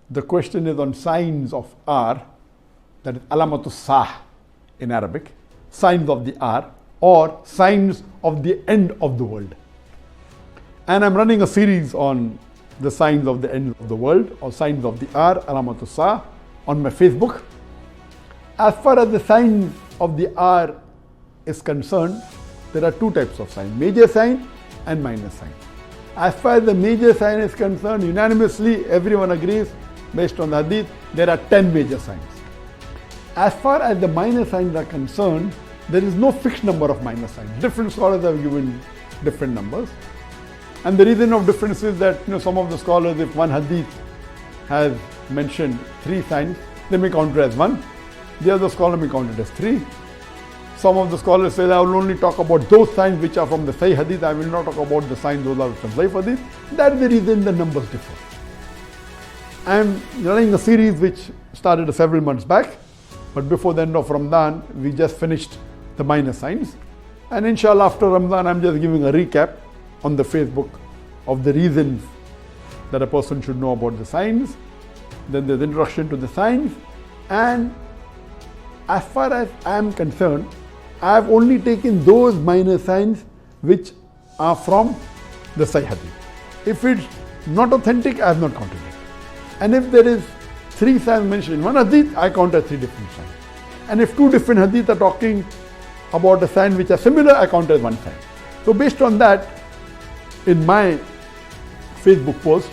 The question is on signs of R, that is alamatu sah in Arabic, signs of the R, or signs of the end of the world. And I'm running a series on the signs of the end of the world, or signs of the R, alamatu sah, on my Facebook. As far as the signs of the R is concerned, there are two types of signs, major sign and minor sign. As far as the major sign is concerned, unanimously everyone agrees, based on the hadith, there are 10 major signs. As far as the minor signs are concerned, there is no fixed number of minor signs. Different scholars have given different numbers. And the reason of difference is that some of the scholars, if one hadith has mentioned 3 signs, they may count it as 1. The other scholar may count it as 3. Some of the scholars say, I will only talk about those signs which are from the Sahih hadith. I will not talk about the signs those are from Dhaif hadith. That's the reason the numbers differ. I am running a series which started several months back, but before the end of Ramadan, we just finished the minor signs. And inshallah, after Ramadan, I'm just giving a recap on the Facebook of the reasons that a person should know about the signs. Then there's introduction to the signs. And as far as I am concerned, I have only taken those minor signs which are from the Sahih hadith. If it's not authentic, I have not counted it. And if there is 3 signs mentioned in one hadith, I count as 3 different signs. And if 2 different hadith are talking about a sign which are similar, I count as 1 sign. So based on that, in my Facebook post,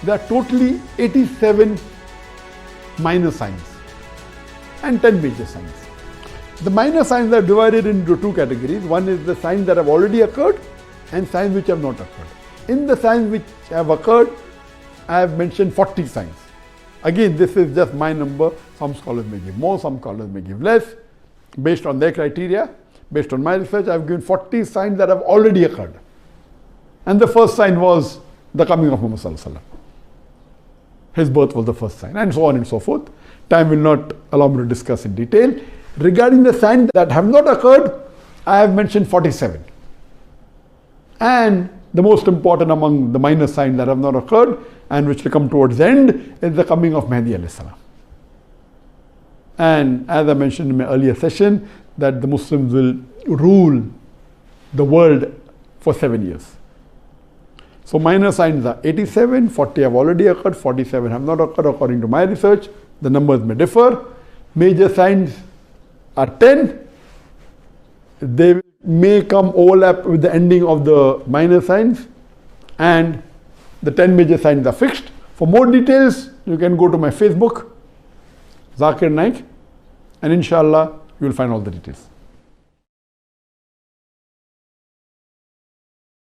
there are totally 87 minor signs and 10 major signs. The minor signs are divided into 2 categories. One is the signs that have already occurred and signs which have not occurred. In the signs which have occurred, I have mentioned 40 signs. Again, this is just my number. Some scholars may give more, some scholars may give less. Based on their criteria, based on my research, I have given 40 signs that have already occurred. And the first sign was the coming of Muhammad Sallallahu Alaihi Wasallam. His birth was the first sign, and so on and so forth. Time will not allow me to discuss in detail. Regarding the signs that have not occurred, I have mentioned 47. And the most important among the minor signs that have not occurred and which will come towards the end is the coming of Mahdi alayhi salam. And as I mentioned in my earlier session, that the Muslims will rule the world for 7 years. So minor signs are 87, 40 have already occurred, 47 have not occurred according to my research. The numbers may differ. Major signs are 10. They may come overlap with the ending of the minor signs, and the 10 major signs are fixed. For more details, you can go to my Facebook, Zakir Naik, and inshallah, you will find all the details.